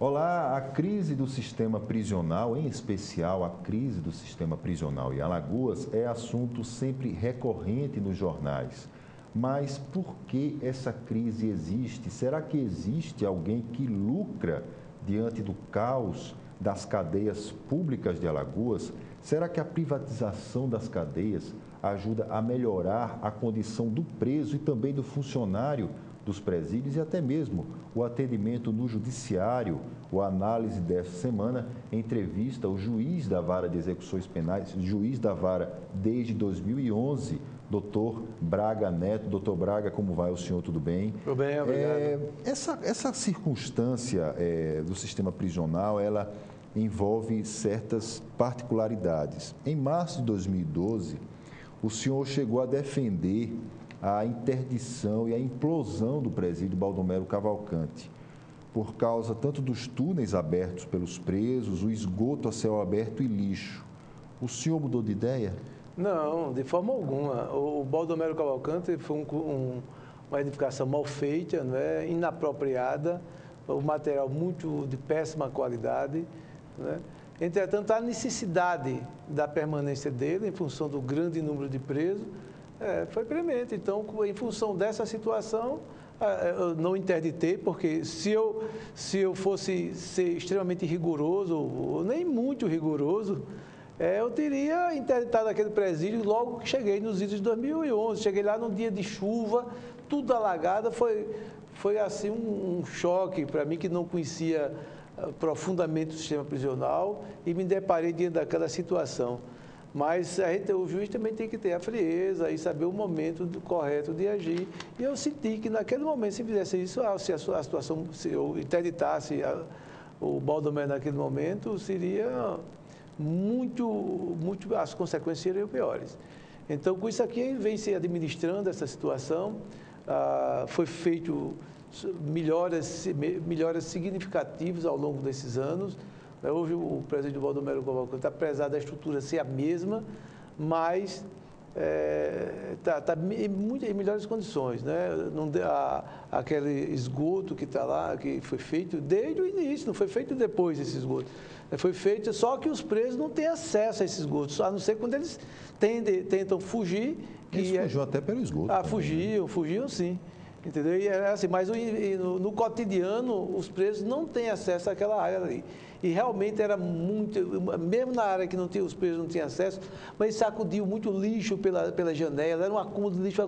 Olá, a crise do sistema prisional, em especial a crise do sistema prisional em Alagoas, é assunto sempre recorrente nos jornais. Mas por que essa crise existe? Será que existe alguém que lucra diante do caos das cadeias públicas de Alagoas? Será que a privatização das cadeias ajuda a melhorar a condição do preso e também do funcionário dos presídios e até mesmo o atendimento no judiciário? A análise desta semana entrevista o juiz da Vara de Execuções Penais, juiz da Vara desde 2011, doutor Braga Neto. Doutor Braga, como vai o senhor? Tudo bem? Tudo bem, obrigado. Essa circunstância do sistema prisional, ela envolve certas particularidades. Em março de 2012, o senhor chegou a defender a interdição e a implosão do presídio Baldomero Cavalcante, por causa tanto dos túneis abertos pelos presos, o esgoto a céu aberto e lixo. O senhor mudou de ideia? Não, de forma alguma. O Baldomero Cavalcante foi uma edificação mal feita, não é? Inapropriada, o material muito de péssima qualidade, né? Entretanto, a necessidade da permanência dele, em função do grande número de presos, foi premente. Então, em função dessa situação, eu não interditei, porque se eu fosse ser extremamente rigoroso, ou nem muito rigoroso, eu teria interditado aquele presídio logo que cheguei nos idos de 2011. Cheguei lá num dia de chuva, tudo alagado. Foi assim um choque para mim, que não conhecia profundamente o sistema prisional, e me deparei diante daquela situação. Mas o juiz também tem que ter a frieza e saber o momento correto de agir. E eu senti que naquele momento, se fizesse isso, se a situação, se eu interditasse o Baldomero naquele momento, seria as consequências seriam piores. Então, com isso aqui, vem se administrando essa situação, foi feito melhoras significativas ao longo desses anos. Hoje o presídio Baldomero Cavalcante, apesar da estrutura ser a mesma, mas está em melhores condições, né? Aquele esgoto que está lá, que foi feito desde o início, não foi feito depois esse esgoto. Foi feito, só que os presos não têm acesso a esses esgotos, a não ser quando eles tentam fugir. Eles fugiam até pelo esgoto. Fugiam sim. Entendeu? E era assim, mas no cotidiano, os presos não têm acesso àquela área ali. E realmente era muito, mesmo na área que os presos não tinham acesso, mas sacudiu muito lixo pela janela, era um acúmulo de lixo,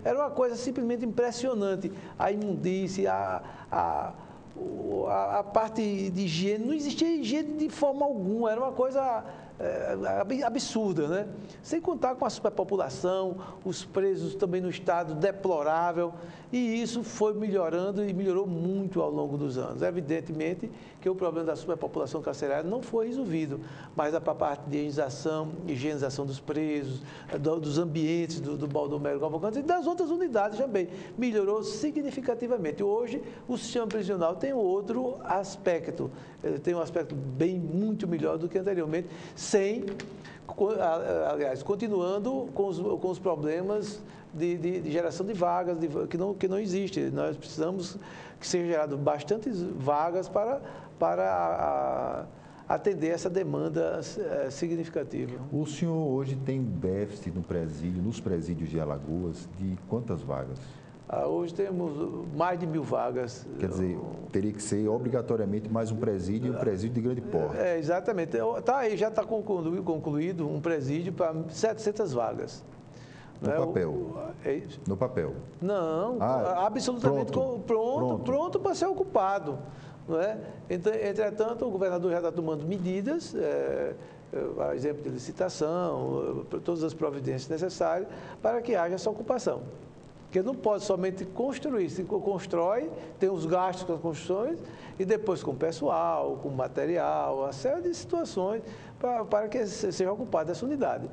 era uma coisa simplesmente impressionante. A imundície, a parte de higiene, não existia higiene de forma alguma, era uma coisa absurda, né? Sem contar com a superpopulação, os presos também no estado deplorável, e isso foi melhorando e melhorou muito ao longo dos anos. Evidentemente que o problema da superpopulação carcerária não foi resolvido, mas a parte de higienização dos presos, dos ambientes do Baldomero Cavalcante e das outras unidades também, melhorou significativamente. Hoje, o sistema prisional tem outro aspecto, tem um aspecto muito melhor do que anteriormente, continuando com os problemas de geração de vagas que não existe. Nós precisamos que sejam geradas bastantes vagas para atender essa demanda significativa. O senhor hoje tem um déficit nos presídios de Alagoas, de quantas vagas? Hoje temos mais de 1.000 vagas. Quer dizer, teria que ser obrigatoriamente mais um presídio e um presídio de grande porte. Exatamente. Já está concluído um presídio para 700 vagas. No papel? No papel? Não, absolutamente pronto para ser ocupado. Não é? Entretanto, o governador já está tomando medidas, a exemplo de licitação, todas as providências necessárias para que haja essa ocupação. Porque não pode somente construir, se constrói, tem os gastos com as construções e depois com pessoal, com material, uma série de situações para que seja ocupada essa unidade.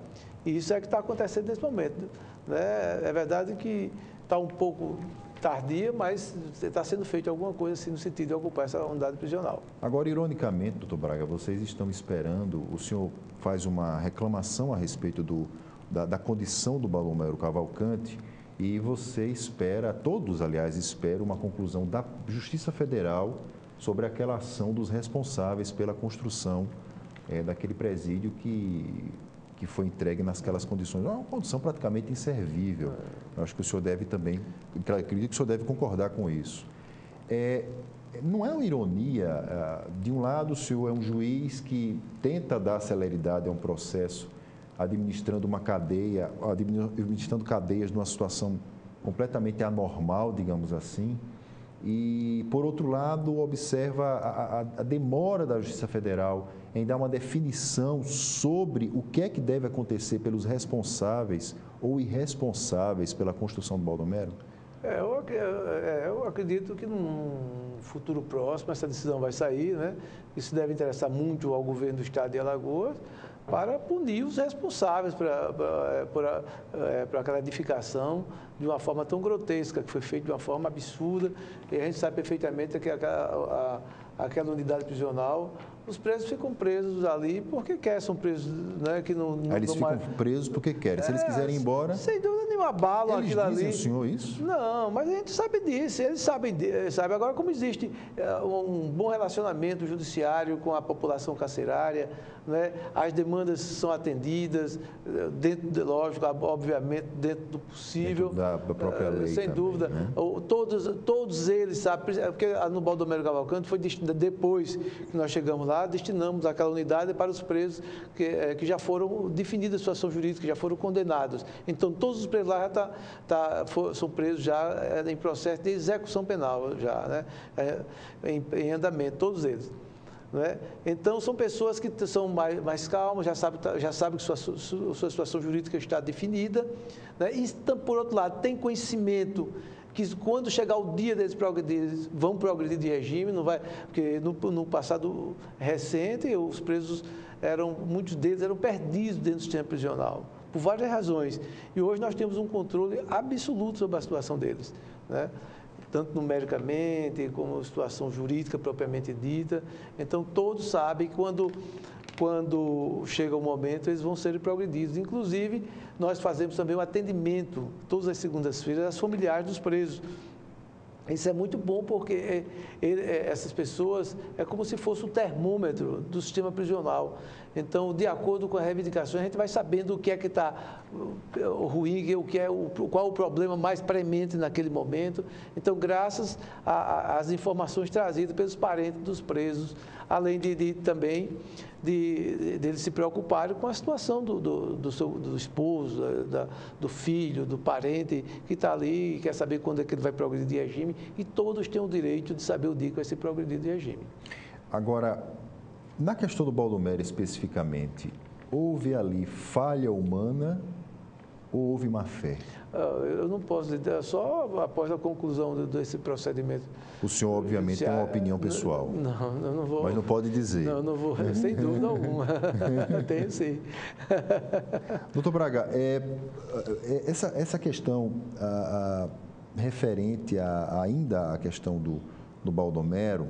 E isso é que está acontecendo nesse momento, né? É verdade que está um pouco tardia, mas está sendo feito alguma coisa assim no sentido de ocupar essa unidade prisional. Agora, ironicamente, doutor Braga, vocês estão esperando, o senhor faz uma reclamação a respeito da condição do Baldomero Cavalcante, e você espera, todos, aliás, esperam uma conclusão da Justiça Federal sobre aquela ação dos responsáveis pela construção daquele presídio que foi entregue naquelas condições. É uma condição praticamente inservível. Eu acho que o senhor deve também, acredito que o senhor deve concordar com isso. Não é uma ironia, de um lado o senhor é um juiz que tenta dar celeridade a um processo administrando uma cadeia, administrando cadeias numa situação completamente anormal, digamos assim, e, por outro lado, observa a demora da Justiça Federal em dar uma definição sobre o que é que deve acontecer pelos responsáveis ou irresponsáveis pela construção do Baldomero? Eu acredito que num futuro próximo essa decisão vai sair, né? Isso deve interessar muito ao governo do Estado de Alagoas para punir os responsáveis por aquela edificação de uma forma tão grotesca, que foi feita de uma forma absurda. E a gente sabe perfeitamente que aquela unidade prisional, os presos ficam presos ali porque querem, são presos, né, que não eles ficam presos porque querem. Se eles quiserem ir embora... Sem dúvida nenhuma, abalam aquilo ali. Eles dizem ao senhor isso? Não, mas a gente sabe disso, eles sabem. Agora, como existe um bom relacionamento judiciário com a população carcerária, né, as demandas são atendidas, lógico, obviamente, dentro do possível. Dentro da própria lei sem também, dúvida. Né? Todos eles, sabe, porque no Baldomero Cavalcante foi depois que nós chegamos lá, destinamos aquela unidade para os presos que já foram definidos a situação jurídica, que já foram condenados. Então, todos os presos lá já são presos já em processo de execução penal, já, né, em andamento, todos eles. Né? Então, são pessoas que são mais calmas, já sabem que sua situação jurídica está definida, né? E, por outro lado, tem conhecimento que quando chegar o dia deles vão progredir de regime, não vai, porque no passado recente, os presos, muitos deles eram perdidos dentro do sistema prisional, por várias razões. E hoje nós temos um controle absoluto sobre a situação deles, né? Tanto numericamente, como situação jurídica propriamente dita. Então, todos sabem que quando chega o momento, eles vão ser progredidos. Inclusive, nós fazemos também um atendimento, todas as segundas-feiras, às familiares dos presos. Isso é muito bom porque essas pessoas é como se fosse o termômetro do sistema prisional. Então, de acordo com a reivindicação, a gente vai sabendo o que é que está ruim, qual o problema mais premente naquele momento. Então, graças às informações trazidas pelos parentes dos presos, além também eles se preocuparem com a situação do esposo, do filho, do parente que está ali e quer saber quando é que ele vai progredir de regime, e todos têm o direito de saber o dia que vai ser progredir de regime. Agora, na questão do Baldomero especificamente, houve ali falha humana ou houve má fé? Eu não posso dizer, só após a conclusão desse procedimento. O senhor, obviamente, tem uma opinião pessoal. Não, eu não vou. Mas não pode dizer. Não vou, sem dúvida alguma. Tenho sim. Doutor Braga, essa questão referente ainda à questão do Baldomero,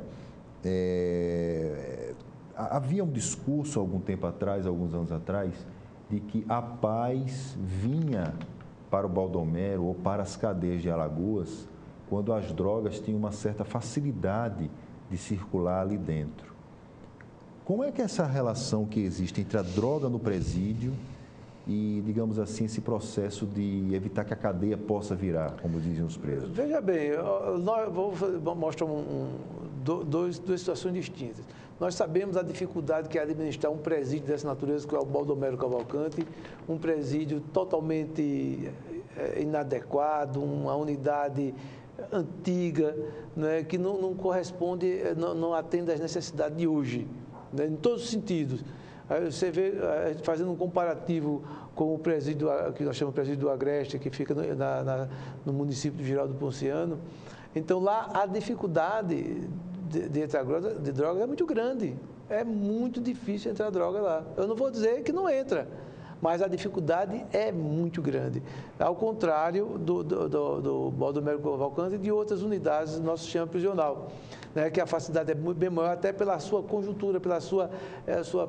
havia um discurso algum tempo atrás, alguns anos atrás, de que a paz vinha para o Baldomero ou para as cadeias de Alagoas quando as drogas tinham uma certa facilidade de circular ali dentro. Como é que é essa relação que existe entre a droga no presídio e, digamos assim, esse processo de evitar que a cadeia possa virar, como dizem os presos? Veja bem, vou mostrar duas situações distintas. Nós sabemos a dificuldade que é administrar um presídio dessa natureza, que é o Baldomero Cavalcante, um presídio totalmente inadequado, uma unidade antiga, né, que não corresponde, não atende às necessidades de hoje, né, em todos os sentidos. Aí você vê, fazendo um comparativo com o presídio, que nós chamamos de presídio do Agreste, que fica no município de Girau do Ponciano. Então, lá a dificuldade de entrar de droga é muito grande. É muito difícil entrar droga lá. Eu não vou dizer que não entra, mas a dificuldade é muito grande. Ao contrário do Baldomero Cavalcante e de outras unidades do nosso sistema prisional, né, que a facilidade é bem maior, até pela sua conjuntura, pela sua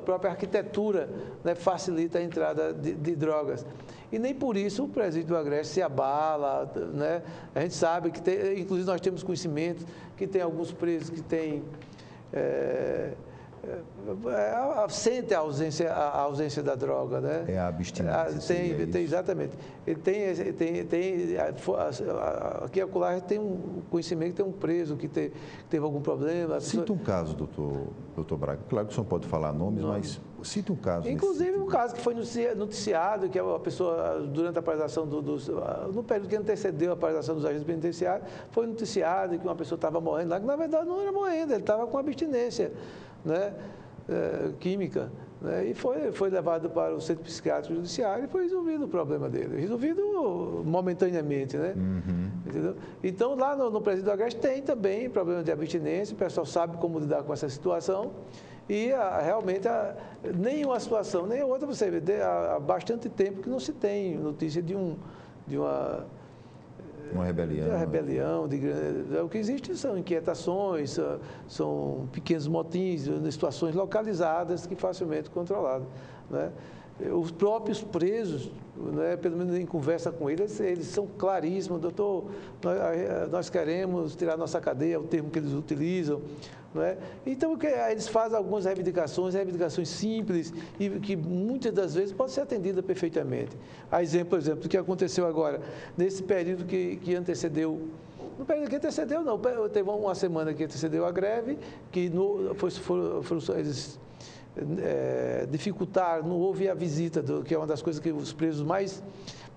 própria arquitetura, né, facilita a entrada de drogas. E nem por isso o presídio do Agreste se abala, né? A gente sabe que inclusive nós temos conhecimento que tem alguns presos que têm sente a ausência da droga, né? É a abstinência. Tem, exatamente. Ele aqui e acolá tem um conhecimento que tem um preso que teve algum problema. Cita um caso, doutor Braga. Claro que o senhor pode falar nomes, mas cita um caso. Inclusive um caso que foi noticiado, que a pessoa, durante a paralisação no período que antecedeu a paralisação dos agentes penitenciários, foi noticiado que uma pessoa estava morrendo lá, que na verdade não era morrendo, ele estava com abstinência, né, química, né, e foi levado para o centro psiquiátrico judiciário e foi resolvido o problema dele, resolvido momentaneamente, né? Entendeu? Então, lá no Presídio do Agreste tem também problema de abstinência, o pessoal sabe como lidar com essa situação e realmente nenhuma situação, nem outra, você vê, há bastante tempo que não se tem notícia de uma rebelião. O que existe são inquietações, são pequenos motins, situações localizadas que facilmente controladas, né? Os próprios presos, né, pelo menos em conversa com eles são claríssimos, doutor, nós queremos tirar nossa cadeia, é o termo que eles utilizam. Não é? Então, eles fazem algumas reivindicações simples e que muitas das vezes podem ser atendidas perfeitamente. A exemplo, por exemplo, do que aconteceu agora, nesse período que antecedeu, no período que antecedeu não, teve uma semana que antecedeu a greve, que eles dificultaram, não houve a visita, que é uma das coisas que os presos mais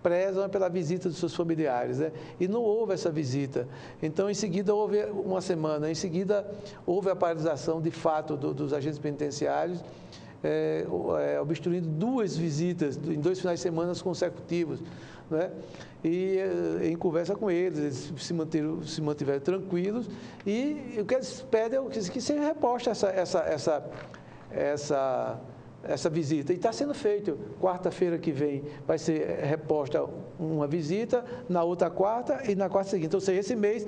prezam pela visita dos seus familiares, né? E não houve essa visita. Então, em seguida, houve uma semana, em seguida, houve a paralisação, de fato, dos agentes penitenciários, obstruindo 2 visitas em 2 finais de semana consecutivos, né? E em conversa com eles se mantiveram tranquilos e o que eles pedem é que seja reposta essa visita. E está sendo feito. Quarta-feira que vem vai ser reposta uma visita, na outra quarta e na quarta seguinte. Então, seja, esse mês,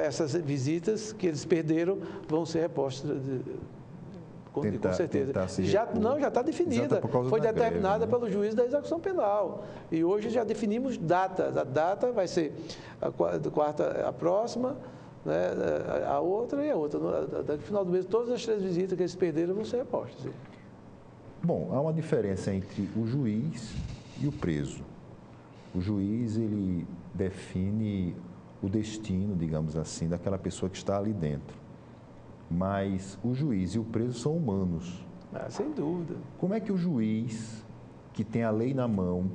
essas visitas que eles perderam vão ser repostas com certeza. Já está definida. Foi determinada pelo juiz da execução penal. E hoje já definimos datas. A data vai ser a próxima, né, a outra e a outra. No final do mês, todas as 3 visitas que eles perderam vão ser repostas. Bom, há uma diferença entre o juiz e o preso. O juiz, ele define o destino, digamos assim, daquela pessoa que está ali dentro. Mas o juiz e o preso são humanos. Sem dúvida. Como é que o juiz, que tem a lei na mão,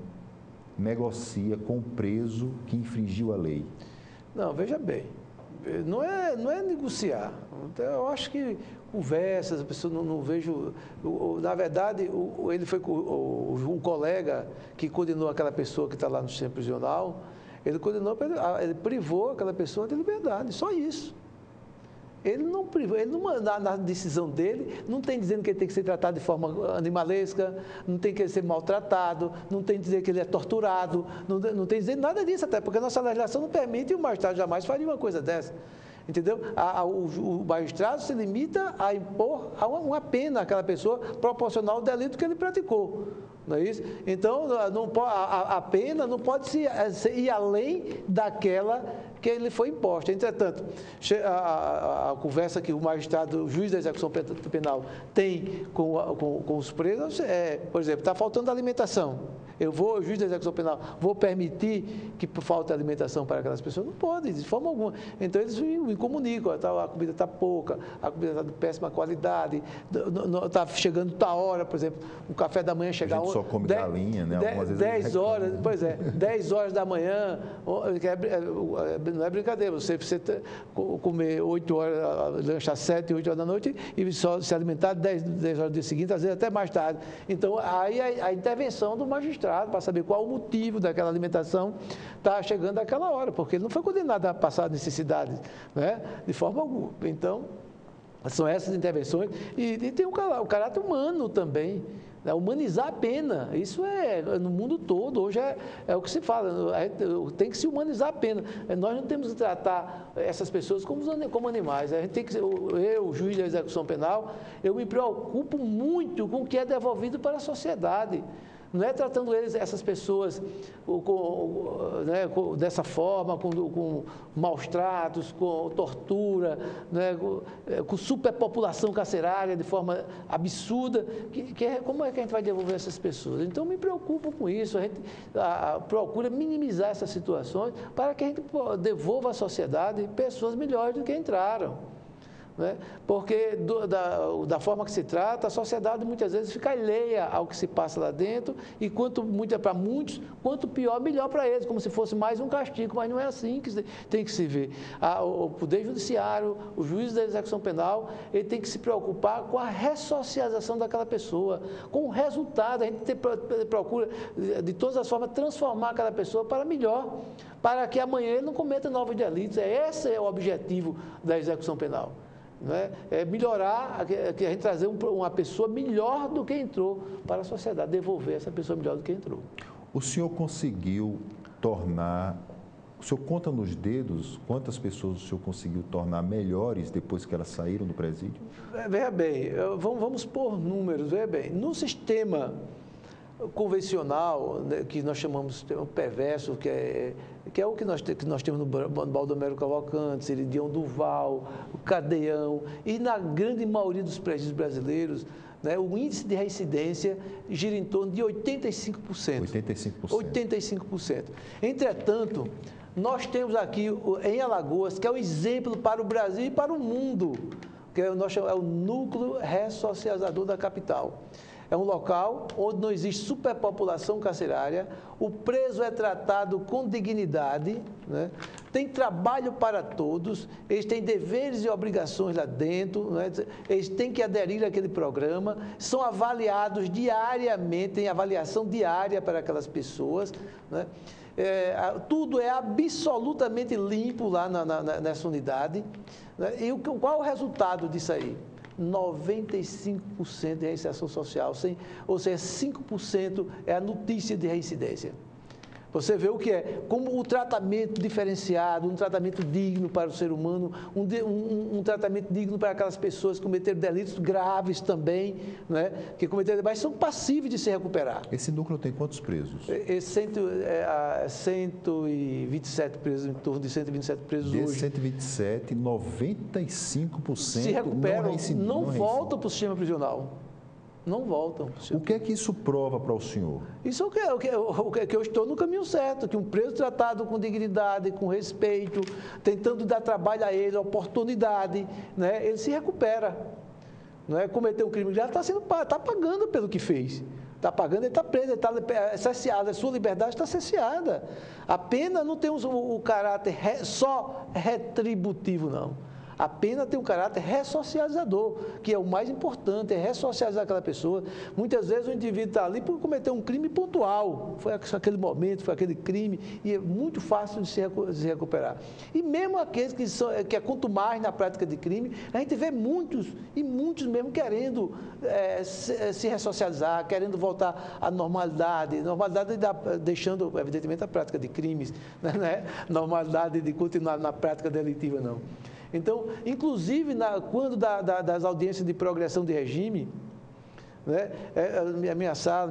negocia com o preso que infringiu a lei? Não, veja bem. Não é negociar. Então, eu acho que conversas, a pessoa não vejo... Na verdade, o colega que condenou aquela pessoa que está lá no sistema prisional, ele privou aquela pessoa de liberdade, só isso. Ele não privou, na decisão dele, não tem dizendo que ele tem que ser tratado de forma animalesca, não tem que ser maltratado, não tem dizer que ele é torturado, não tem dizendo nada disso, até porque a nossa legislação não permite e o magistrado jamais faria uma coisa dessa. Entendeu? O magistrado se limita a impor uma pena àquela pessoa proporcional ao delito que ele praticou. Não é isso? Então, a pena não pode ir além daquela que ele foi imposta. Entretanto, a conversa que o magistrado, o juiz da execução penal tem com os presos por exemplo, está faltando alimentação. O juiz da execução penal, vou permitir que falte alimentação para aquelas pessoas? Não pode, de forma alguma. Então, eles me comunicam, a comida está pouca, a comida está de péssima qualidade, está chegando tal hora, por exemplo, o café da manhã chegar... A gente só come galinha, né? 10 horas, pois é, 10 horas da manhã, não é brincadeira, você comer 8 horas, lanchar 7, 8 horas da noite e só se alimentar 10 horas do dia seguinte, às vezes até mais tarde. Então, aí a intervenção do magistrado para saber qual o motivo daquela alimentação está chegando àquela hora, porque ele não foi condenado a passar necessidades, né, de forma alguma. Então, são essas intervenções e tem o caráter humano também, né, humanizar a pena, isso é no mundo todo, hoje é o que se fala, tem que se humanizar a pena, nós não temos que tratar essas pessoas como animais, a gente tem que, eu, juiz da execução penal, eu me preocupo muito com o que é devolvido para a sociedade. não é tratando essas pessoas dessa forma, com maus tratos, com tortura, né, com superpopulação carcerária de forma absurda. Como é que a gente vai devolver essas pessoas? Então, me preocupo com isso. A gente procura minimizar essas situações para que a gente devolva à sociedade pessoas melhores do que entraram. Né? Porque da forma que se trata, a sociedade muitas vezes fica alheia ao que se passa lá dentro e para muitos, quanto pior, melhor para eles, como se fosse mais um castigo, mas não é assim que tem que se ver. O Poder Judiciário, o juiz da execução penal, ele tem que se preocupar com a ressocialização daquela pessoa, com o resultado, a gente procura de todas as formas transformar aquela pessoa para melhor, para que amanhã ele não cometa novos delitos. Esse é o objetivo da execução penal. Né? É melhorar, a gente trazer uma pessoa melhor do que entrou para a sociedade, devolver essa pessoa melhor do que entrou. O senhor conseguiu tornar, o senhor conta nos dedos quantas pessoas o senhor conseguiu tornar melhores depois que elas saíram do presídio? Veja bem, vamos por números, veja bem, no sistema convencional, né, que nós chamamos de sistema perverso, que é o que nós temos no Baldomero Cavalcante, Ceridião Duval, o Cadeião, e na grande maioria dos presídios brasileiros, né, o índice de reincidência gira em torno de 85%. 85%. Entretanto, nós temos aqui em Alagoas, que é um exemplo para o Brasil e para o mundo, que é o núcleo ressocializador da capital. É um local onde não existe superpopulação carcerária, o preso é tratado com dignidade, né? Tem trabalho para todos, eles têm deveres e obrigações lá dentro, né? Eles têm que aderir àquele programa, são avaliados diariamente, tem avaliação diária para aquelas pessoas, né? Tudo é absolutamente limpo lá nessa unidade, né? E qual é o resultado disso aí? 95% de reinserção social, ou seja, 5% é a notícia de reincidência. Você vê o que é, como o tratamento diferenciado, um tratamento digno para o ser humano, um tratamento digno para aquelas pessoas que cometeram delitos graves também, né, que cometeram, mas são passíveis de se recuperar. Esse núcleo tem quantos presos? 127 presos, em torno de 127 presos hoje. Desses 127, 95% se recuperam, não voltam para o sistema prisional. Não voltam. O que é que isso prova para o senhor? Isso é o que eu estou no caminho certo, que um preso tratado com dignidade, com respeito, tentando dar trabalho a ele, oportunidade, né, ele se recupera. Não é? Cometeu um crime grave, está pagando pelo que fez. Está pagando, ele está preso, ele está cerceado, a sua liberdade está cerceada. A pena não tem o caráter só retributivo, não. A pena tem um caráter ressocializador, que é o mais importante, é ressocializar aquela pessoa. Muitas vezes o indivíduo está ali por cometer um crime pontual, foi aquele momento, foi aquele crime, e é muito fácil de se recuperar. E mesmo aqueles que é quanto mais na prática de crime, a gente vê muitos, e muitos mesmo querendo se ressocializar, querendo voltar à normalidade deixando, evidentemente, a prática de crimes, né? Normalidade de continuar na prática delitiva, não. Então, inclusive, quando das audiências de progressão de regime, né, a minha sala,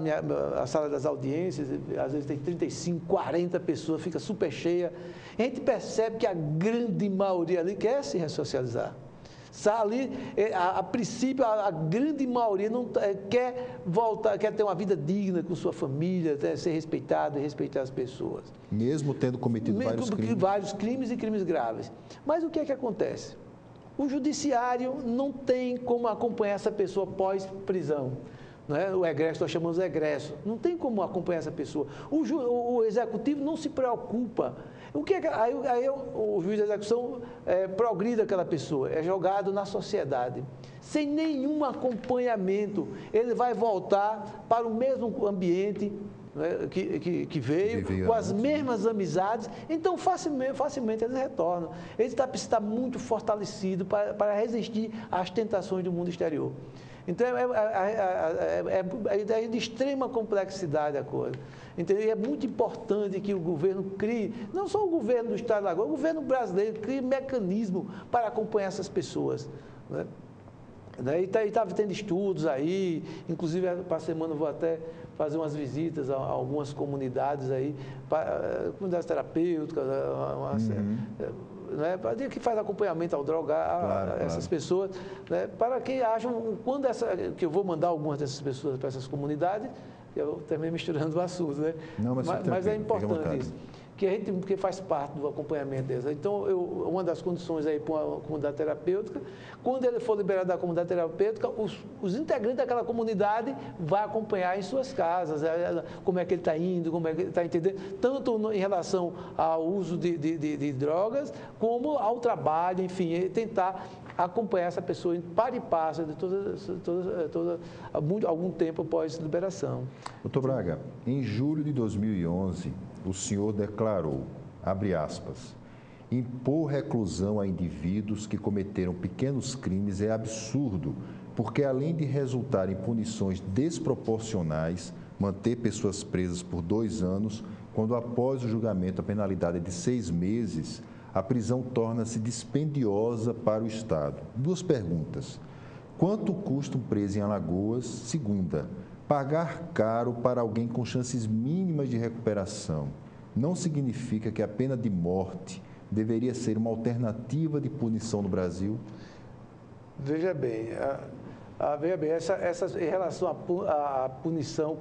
a sala das audiências, às vezes tem 35, 40 pessoas, fica super cheia, a gente percebe que a grande maioria ali quer se ressocializar. Ali, a princípio, a grande maioria não quer voltar, quer ter uma vida digna com sua família, ser respeitado e respeitar as pessoas. Mesmo tendo cometido vários crimes e crimes graves. Mas o que é que acontece? O judiciário não tem como acompanhar essa pessoa pós-prisão. Né? O egresso, nós chamamos de egresso. Não tem como acompanhar essa pessoa. O executivo não se preocupa. Aí o juiz da execução progride aquela pessoa, é jogado na sociedade. Sem nenhum acompanhamento, ele vai voltar para o mesmo ambiente, né, que veio, com as mesmas amizades, então facilmente eles retornam. Ele está muito fortalecido para resistir às tentações do mundo exterior. Então, é de extrema complexidade a coisa. Entendeu? E é muito importante que o governo crie, não só o governo do Estado de Alagoas, o governo brasileiro crie mecanismo para acompanhar essas pessoas. Né? Né? E está tendo estudos aí, inclusive para a semana eu vou até fazer umas visitas a algumas comunidades aí, comunidades terapêuticas, né, que faz acompanhamento ao drogar essas pessoas, né, para que acham, que eu vou mandar algumas dessas pessoas para essas comunidades, eu também misturando o assunto, né? Não, mas é importante isso. Que faz parte do acompanhamento deles. Então, uma das condições aí para uma comunidade terapêutica, quando ele for liberado da comunidade terapêutica, os integrantes daquela comunidade vão acompanhar em suas casas, como é que ele está indo, como é que ele está entendendo, tanto em relação ao uso de drogas, como ao trabalho, enfim, tentar acompanhar essa pessoa em par e passo de algum tempo após liberação. Doutor Braga, em julho de 2011, o senhor declarou, abre aspas, impor reclusão a indivíduos que cometeram pequenos crimes é absurdo, porque além de resultar em punições desproporcionais, manter pessoas presas por 2 anos, quando após o julgamento a penalidade é de 6 meses, a prisão torna-se dispendiosa para o Estado. 2 perguntas. Quanto custa um preso em Alagoas? Segunda, pagar caro para alguém com chances mínimas de recuperação não significa que a pena de morte deveria ser uma alternativa de punição no Brasil? Veja bem, em relação à punição,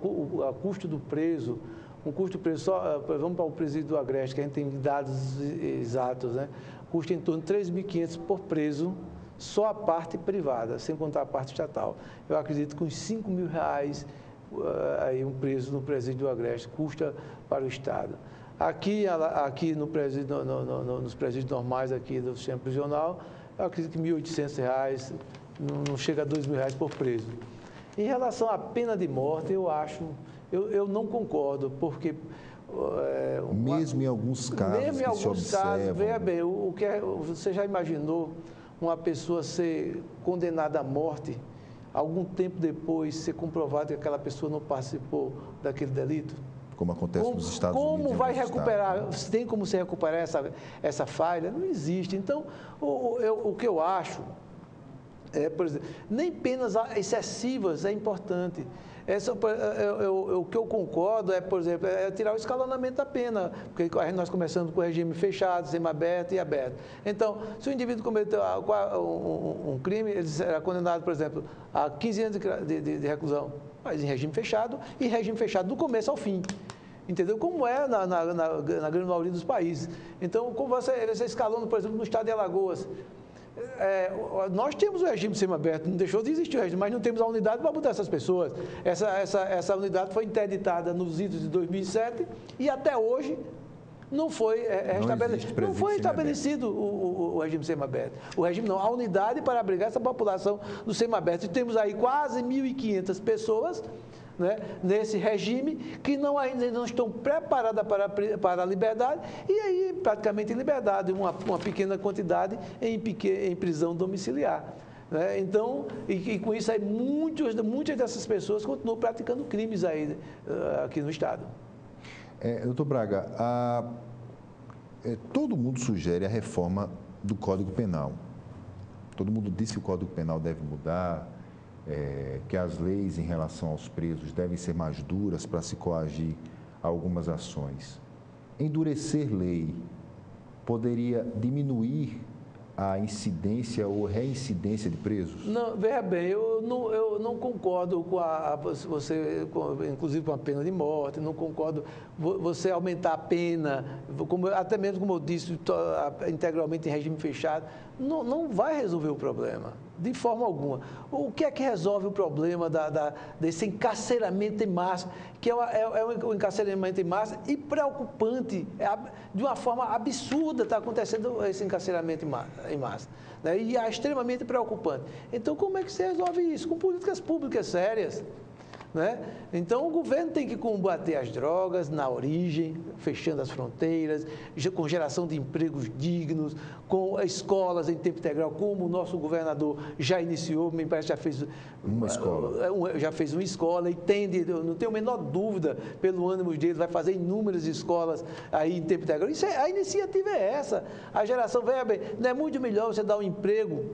a custo do preso, um custo preso só, vamos para o presídio do Agreste, que a gente tem dados exatos, né? Custa em torno de 3.500 por preso, só a parte privada, sem contar a parte estatal. Eu acredito que uns R$5.000 aí um preso no presídio do Agreste custa para o Estado. Aqui no presídio, nos presídios normais aqui do sistema prisional, eu acredito que R$1.800, não chega a R$2.000 por preso. Em relação à pena de morte, eu não concordo, porque... mesmo em alguns casos mesmo em alguns casos, veja bem, você já imaginou uma pessoa ser condenada à morte, algum tempo depois ser comprovado que aquela pessoa não participou daquele delito? Como acontece nos Estados Unidos. Como vai recuperar? Tem como se recuperar essa falha? Não existe. Então, o que eu acho, por exemplo, nem penas excessivas é importante. O que eu concordo por exemplo, tirar o escalonamento da pena, porque nós começamos com o regime fechado, semiaberto e aberto. Então, se o indivíduo cometeu um crime, ele será condenado, por exemplo, a 15 anos de reclusão, mas em regime fechado, e regime fechado do começo ao fim. Entendeu? Como é na grande maioria dos países. Então, como você escalando, por exemplo, no estado de Alagoas, nós temos o regime semiaberto, não deixou de existir o regime, mas não temos a unidade para botar essas pessoas. Essa unidade foi interditada nos idos de 2007 e até hoje não foi estabelecido o regime semiaberto. O regime não, a unidade para abrigar essa população do semiaberto. E temos aí quase 1.500 pessoas, né, nesse regime, que ainda não estão preparadas para a liberdade, e aí praticamente em liberdade, uma pequena quantidade em prisão domiciliar. Né? Então, e com isso aí muitas dessas pessoas continuam praticando crimes aí, aqui no Estado. Doutor Braga, todo mundo sugere a reforma do Código Penal. Todo mundo diz que o Código Penal deve mudar, que as leis em relação aos presos devem ser mais duras para se coagir a algumas ações. Endurecer lei poderia diminuir a incidência ou reincidência de presos? Não, veja bem, eu não concordo inclusive com a pena de morte, não concordo você aumentar a pena, até mesmo como eu disse, integralmente em regime fechado, não vai resolver o problema, de forma alguma. O que é que resolve o problema desse encarceramento em massa, que é um encarceramento em massa e preocupante, de uma forma absurda está acontecendo esse encarceramento em massa, né? E é extremamente preocupante. Então, como é que se resolve isso? Com políticas públicas sérias. Né? Então, o governo tem que combater as drogas na origem, fechando as fronteiras, com geração de empregos dignos, com escolas em tempo integral, como o nosso governador já iniciou, me parece que já fez uma escola e não tenho a menor dúvida, pelo ânimo dele, vai fazer inúmeras escolas aí em tempo integral. A iniciativa é essa. A geração, veja bem, não é muito melhor você dar um emprego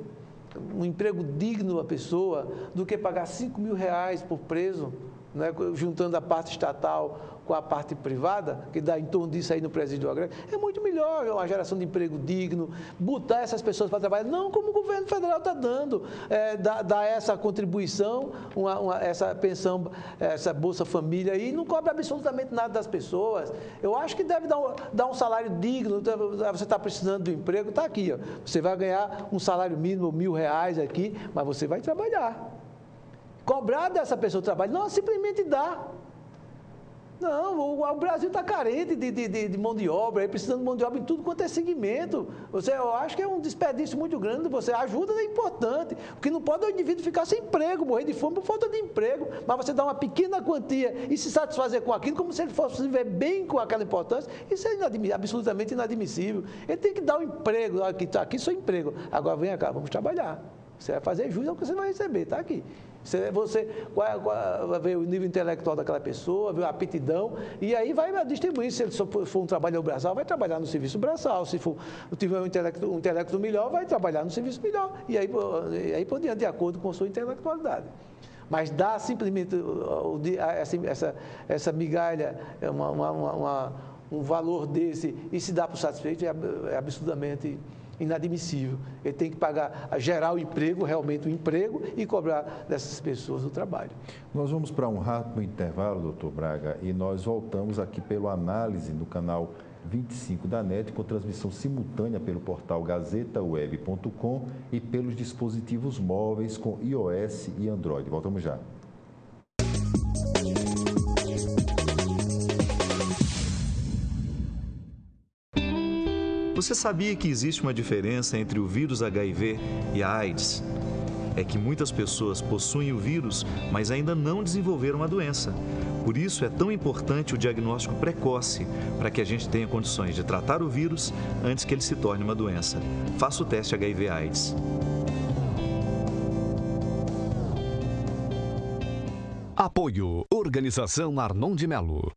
um emprego digno à pessoa do que pagar R$5.000 por preso, né, juntando a parte estatal com a parte privada, que dá em torno disso aí no presídio agreste. É muito melhor uma geração de emprego digno, botar essas pessoas para trabalhar, não como o governo federal está dando, dar essa contribuição, essa pensão, essa Bolsa Família aí, não cobra absolutamente nada das pessoas. Eu acho que deve dar um salário digno. Você está precisando de um emprego, está aqui, ó. Você vai ganhar um salário mínimo, R$1.000 aqui, mas você vai trabalhar. Cobrar dessa pessoa o trabalho, não simplesmente dá. Não, o Brasil está carente de mão de obra, precisando de mão de obra em tudo quanto é segmento. Eu acho que é um desperdício muito grande. Você ajuda é importante. O que não pode é o indivíduo ficar sem emprego, morrer de fome por falta de emprego. Mas você dá uma pequena quantia e se satisfazer com aquilo, como se ele fosse viver bem com aquela importância, isso é absolutamente inadmissível. Ele tem que dar um emprego. Aqui só emprego. Agora vem cá, vamos trabalhar. Você vai fazer jus ao que você vai receber, está aqui. Você vai ver o nível intelectual daquela pessoa, ver a aptidão, e aí vai distribuir. Se ele for um trabalho braçal, vai trabalhar no serviço braçal. Se tiver um intelecto melhor, vai trabalhar no serviço melhor. E aí por diante, de acordo com a sua intelectualidade. Mas dar simplesmente essa migalha, um valor desse, e se dar por satisfeito é absurdamente inadmissível. Ele tem que gerar o emprego, realmente o emprego, e cobrar dessas pessoas o trabalho. Nós vamos para um rápido intervalo, doutor Braga, e nós voltamos aqui pelo Análise no canal 25 da NET, com transmissão simultânea pelo portal gazetaweb.com e pelos dispositivos móveis com iOS e Android. Voltamos já. Você sabia que existe uma diferença entre o vírus HIV e a AIDS? É que muitas pessoas possuem o vírus, mas ainda não desenvolveram a doença. Por isso é tão importante o diagnóstico precoce, para que a gente tenha condições de tratar o vírus antes que ele se torne uma doença. Faça o teste HIV/AIDS. Apoio Organização Arnon de Melo.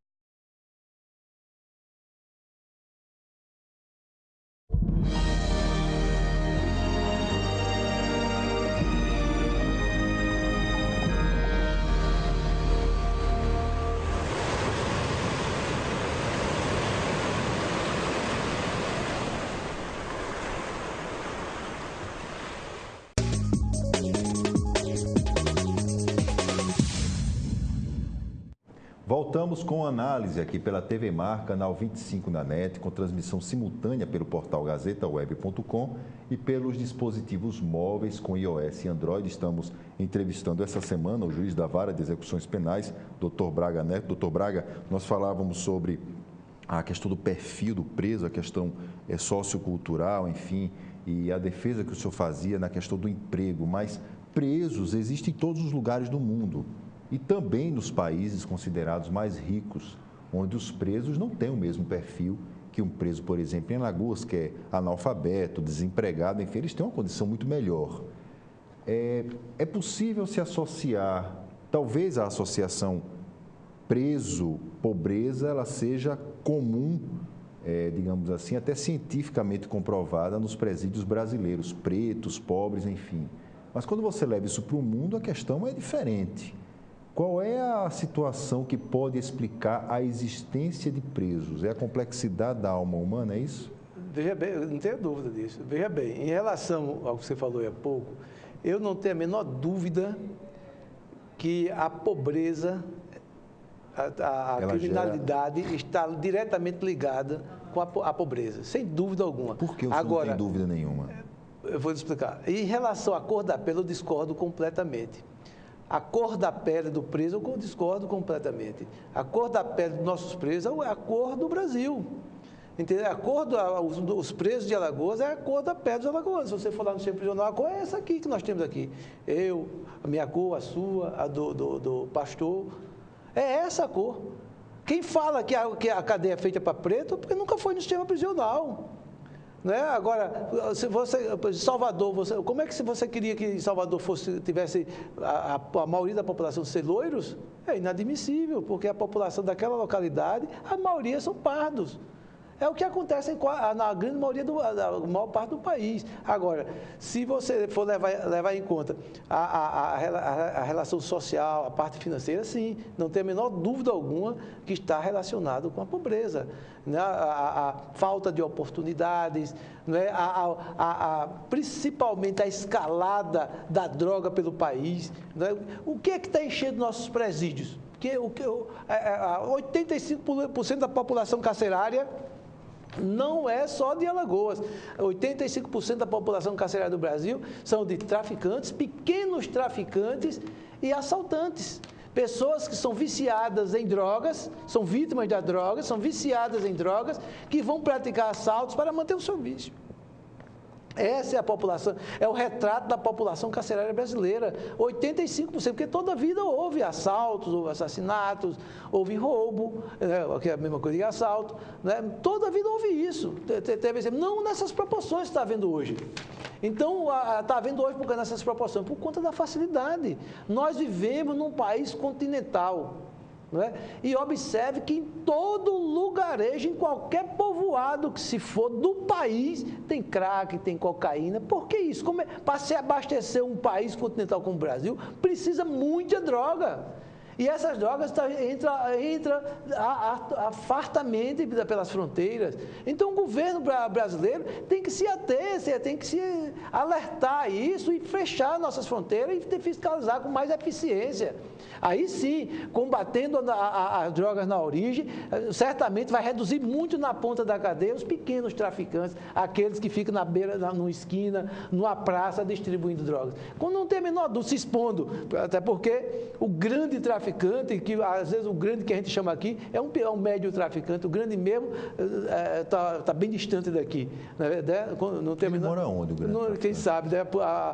Voltamos com análise aqui pela TV Mar, canal 25 na NET, com transmissão simultânea pelo portal gazetaweb.com e pelos dispositivos móveis com iOS e Android. Estamos entrevistando essa semana o juiz da Vara de Execuções Penais, Dr. Braga Neto. Doutor Braga, nós falávamos sobre a questão do perfil do preso, a questão sociocultural, enfim, e a defesa que o senhor fazia na questão do emprego, mas presos existem em todos os lugares do mundo. E também nos países considerados mais ricos, onde os presos não têm o mesmo perfil que um preso, por exemplo, em Alagoas, que é analfabeto, desempregado, enfim, eles têm uma condição muito melhor. É possível se associar, talvez a associação preso-pobreza, ela seja comum, digamos assim, até cientificamente comprovada nos presídios brasileiros, pretos, pobres, enfim. Mas quando você leva isso para o mundo, a questão é diferente. Qual é a situação que pode explicar a existência de presos? É a complexidade da alma humana, é isso? Veja bem, eu não tenho dúvida disso. Veja bem, em relação ao que você falou há pouco, eu não tenho a menor dúvida que a pobreza, a criminalidade está diretamente ligada com a pobreza, sem dúvida alguma. Por que o senhor não tem dúvida nenhuma? Eu vou te explicar. Em relação à cor da pele, eu discordo completamente. A cor da pele do preso, eu discordo completamente. A cor da pele dos nossos presos é a cor do Brasil. Entendeu? A cor dos presos de Alagoas é a cor da pele dos alagoanos. Se você for lá no centro prisional, a cor é essa aqui que nós temos aqui. A minha cor, a sua, a do pastor. É essa a cor. Quem fala que a cadeia é feita para preto, porque nunca foi no sistema prisional. Né? Agora, se Salvador, como é que se você queria que Salvador tivesse a maioria da população ser loiros? É inadmissível, porque a população daquela localidade, a maioria são pardos. É o que acontece na grande maioria da maior parte do país. Agora, se você for levar em conta a relação social, a parte financeira, sim, não tem a menor dúvida alguma que está relacionado com a pobreza, né? A falta de oportunidades, né? Principalmente a escalada da droga pelo país, né? O que é que está enchendo nossos presídios? 85% da população carcerária não é só de Alagoas. 85% da população carcerária do Brasil são de traficantes, pequenos traficantes e assaltantes. Pessoas que são viciadas em drogas, são vítimas das drogas, são viciadas em drogas, que vão praticar assaltos para manter o seu vício. Essa é a população, é o retrato da população carcerária brasileira, 85%, porque toda a vida houve assaltos, houve assassinatos, houve roubo, que é a mesma coisa que assalto, né? Toda a vida houve isso, não nessas proporções que está havendo hoje. Então, está havendo hoje por nessas proporções, por conta da facilidade. Nós vivemos num país continental. Não é? E observe que em todo lugarejo, em qualquer povoado que se for do país, tem crack, tem cocaína. Por que isso? Para se abastecer um país continental como o Brasil, precisa muita droga. E essas drogas entram fartamente pelas fronteiras. Então, o governo brasileiro tem que se ater, tem que se alertar a isso e fechar nossas fronteiras e fiscalizar com mais eficiência. Aí sim, combatendo as drogas na origem, certamente vai reduzir muito na ponta da cadeia os pequenos traficantes, aqueles que ficam na beira, numa esquina, numa praça, distribuindo drogas. Quando não tem a menor dúvida, se expondo, até porque o grande traficante, que às vezes o grande que a gente chama aqui, é um médio traficante, o grande mesmo está bem distante daqui. Não tem Ele mora onde, o grande traficante? Quem sabe, né?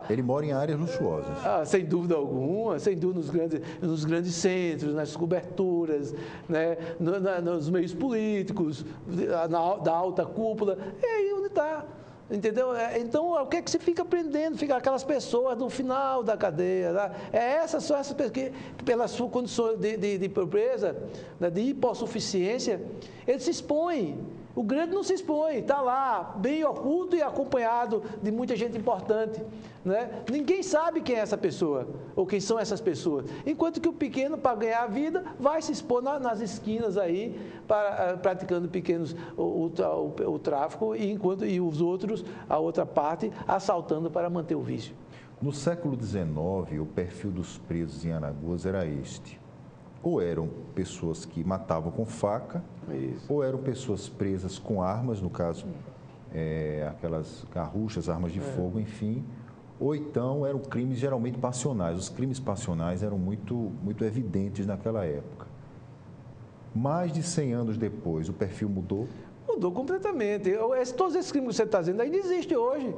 Ele mora em áreas luxuosas. Sem dúvida alguma, sem dúvida nos grandes centros, nas coberturas, né? Nos meios políticos, da alta cúpula, é aí onde está. Entendeu? Então, o que é que se fica prendendo? Fica aquelas pessoas no final da cadeia. Tá? São essas pessoas que, pelas suas condições de pobreza, né, de hipossuficiência, eles se expõem. O grande não se expõe, está lá, bem oculto e acompanhado de muita gente importante. Né? Ninguém sabe quem é essa pessoa, ou quem são essas pessoas. Enquanto que o pequeno, para ganhar a vida, vai se expor nas esquinas aí, praticando pequenos o tráfico, e os outros, a outra parte, assaltando para manter o vício. No século XIX, o perfil dos presos em Alagoas era este. Ou eram pessoas que matavam com faca, isso, ou eram pessoas presas com armas, no caso, aquelas garruchas, armas de fogo, enfim, ou então eram crimes geralmente passionais. Os crimes passionais eram muito evidentes naquela época. Mais de 100 anos depois, o perfil mudou? Mudou completamente. Todos esses crimes que você está dizendo ainda existem hoje.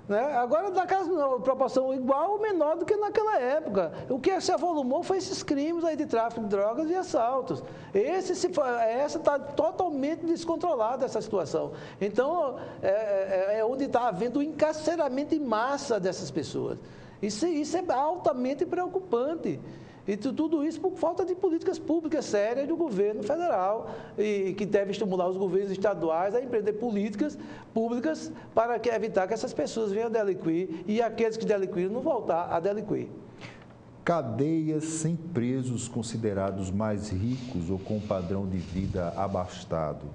Né? Agora, naquela proporção igual ou menor do que naquela época. O que se avolumou foi esses crimes aí de tráfico de drogas e assaltos. Essa está totalmente descontrolada, essa situação. Então, é onde está havendo o encarceramento em massa dessas pessoas. Isso é altamente preocupante. E tudo isso por falta de políticas públicas sérias do governo federal, e que deve estimular os governos estaduais a empreender políticas públicas para evitar que essas pessoas venham a delinquir e aqueles que delinquiram não voltar a delinquir. Cadeias sem presos considerados mais ricos ou com padrão de vida abastado.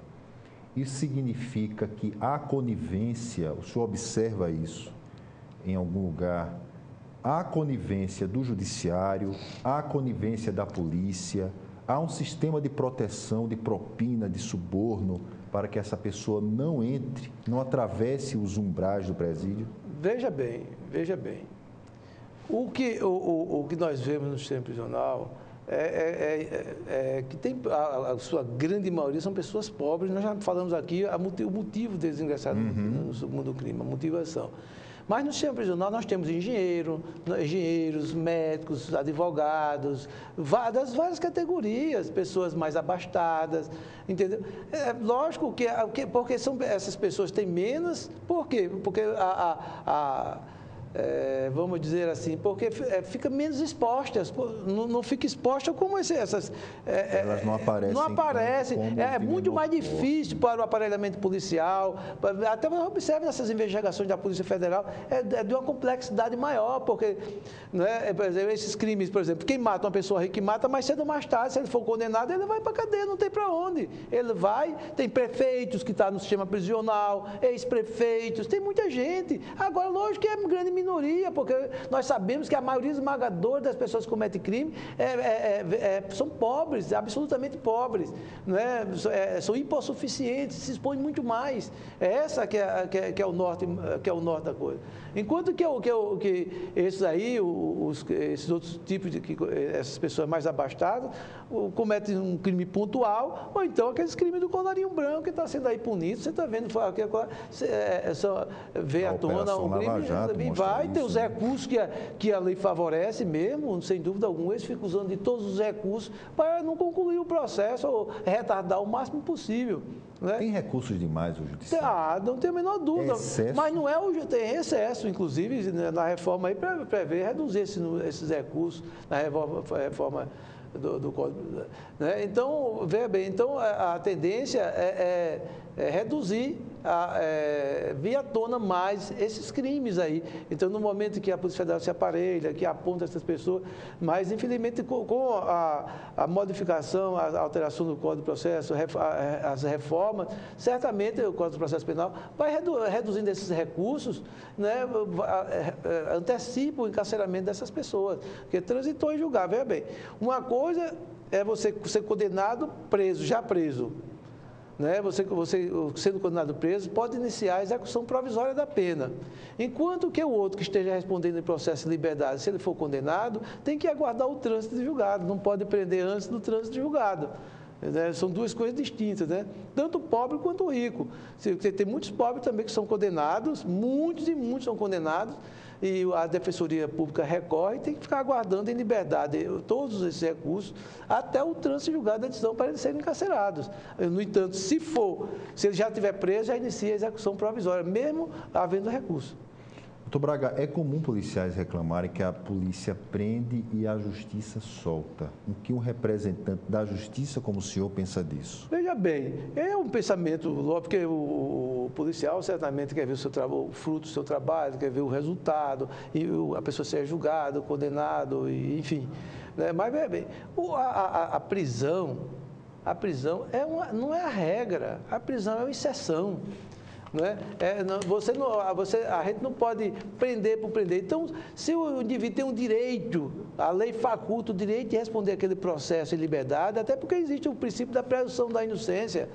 Isso significa que há conivência, o senhor observa isso em algum lugar? Há conivência do judiciário, há conivência da polícia, há um sistema de proteção, de propina, de suborno, para que essa pessoa não entre, não atravesse os umbrais do presídio? Veja bem. O que nós vemos no sistema prisional que tem a sua grande maioria são pessoas pobres. Nós já falamos aqui o motivo deles ingressarem no mundo do crime, a motivação. Mas no sistema prisional nós temos engenheiros, médicos, advogados, das várias categorias, pessoas mais abastadas, entendeu? É lógico porque essas pessoas têm menos, por quê? Porque vamos dizer assim, porque fica menos expostas, não fica exposta como essas... Elas não aparecem. Não aparecem, é muito mais difícil para o aparelhamento policial, até você observa nessas investigações da Polícia Federal, é de uma complexidade maior, porque, né, por exemplo, esses crimes, por exemplo, quem mata uma pessoa rica que mata, mais cedo ou mais tarde, se ele for condenado, ele vai para a cadeia, não tem para onde. Ele vai, tem prefeitos que estão no sistema prisional, ex-prefeitos, tem muita gente. Agora, lógico que é grande minoria, porque nós sabemos que a maioria esmagadora das pessoas que cometem crime são pobres, absolutamente pobres, não é? São hipossuficientes, se expõem muito mais. É essa que é o norte da coisa. Enquanto que esses aí, esses outros tipos essas pessoas mais abastadas, cometem um crime pontual, ou então aqueles crimes do colarinho branco que está sendo aí punido. Você está vendo, vê à tona um crime, vai ter os recursos que a lei favorece mesmo, sem dúvida alguma, eles ficam usando de todos os recursos para não concluir o processo ou retardar o máximo possível. Né? Tem recursos demais o judiciário? Não tem a menor dúvida. Excesso? Mas não é tem excesso, inclusive, na reforma aí prevê reduzir esses recursos na reforma do Código. Né? Então, veja bem, então a tendência é reduzir, vir à tona mais esses crimes aí. Então, no momento que a Polícia Federal se aparelha, que aponta essas pessoas, mas, infelizmente, com a modificação, a alteração do Código de Processo, as reformas, certamente o Código de Processo Penal vai reduzindo esses recursos, né, antecipa o encarceramento dessas pessoas, que transitou em julgar. Veja bem, uma coisa é você ser condenado, já preso. Né? Você, sendo condenado preso, pode iniciar a execução provisória da pena. Enquanto que o outro que esteja respondendo em processo de liberdade, se ele for condenado, tem que aguardar o trânsito de julgado, não pode prender antes do trânsito de julgado. Né? São duas coisas distintas, né? Tanto o pobre quanto o rico. Tem muitos pobres também que são condenados, muitos e muitos são condenados, e a Defensoria Pública recorre e tem que ficar aguardando em liberdade todos esses recursos até o trânsito de julgado da decisão para eles serem encarcerados. No entanto, se ele já estiver preso, já inicia a execução provisória, mesmo havendo recurso. Doutor Braga, é comum policiais reclamarem que a polícia prende e a justiça solta. O que um representante da justiça como o senhor pensa disso? Veja bem, é um pensamento, porque o policial certamente quer ver o fruto do seu trabalho, quer ver o resultado, e a pessoa ser julgada, condenado, enfim. Mas, veja bem, a prisão não é a regra, a prisão é uma exceção. Não é? A gente não pode prender por prender. Então, se o indivíduo tem um direito, a lei faculta o direito de responder aquele processo em liberdade, até porque existe o princípio da presunção da inocência.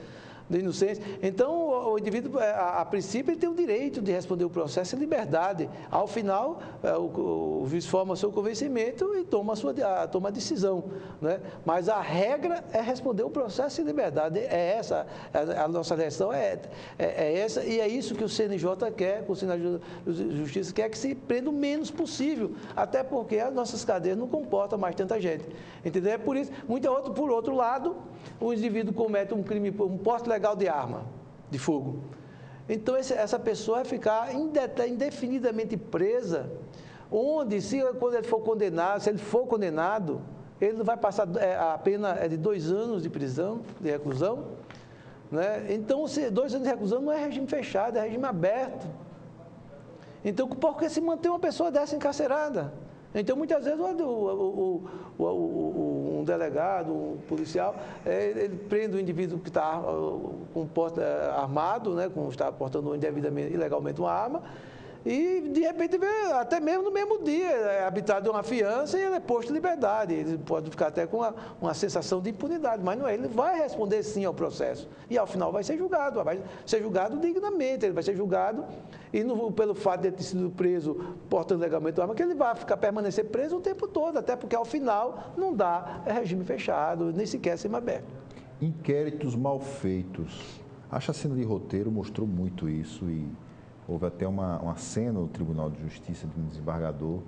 Então, o indivíduo, a princípio, ele tem o direito de responder o processo em liberdade. Ao final, o juiz forma seu convencimento e toma a decisão. Né? Mas a regra é responder o processo em liberdade. É essa, a nossa lição é essa, e é isso que o CNJ quer, o Conselho de Justiça quer, que se prenda o menos possível, até porque as nossas cadeias não comportam mais tanta gente. Entendeu? É por isso, por outro lado, o indivíduo comete um crime, um porte legal de arma de fogo. Então, essa pessoa vai ficar indefinidamente presa, onde, quando ele for condenado, se ele for condenado, ele vai passar, a pena é de 2 anos de prisão, de reclusão. Né? Então, 2 anos de reclusão não é regime fechado, é regime aberto. Então, por que se mantém uma pessoa dessa encarcerada? Então, muitas vezes, um delegado, um policial, ele prende o indivíduo que está com porte armado, né, está portando ilegalmente uma arma, e, de repente, até mesmo no mesmo dia, é habitado de uma fiança e ele é posto em liberdade. Ele pode ficar até com uma sensação de impunidade, mas não é. Ele vai responder sim ao processo. E, ao final, vai ser julgado dignamente. Ele vai ser julgado e, pelo fato de ter sido preso portando legalmente a arma, que ele vai permanecer preso o tempo todo, até porque, ao final, não dá regime fechado, nem sequer semiaberto. Inquéritos mal feitos. A chacina de Roteiro mostrou muito isso e houve até uma cena no Tribunal de Justiça de um desembargador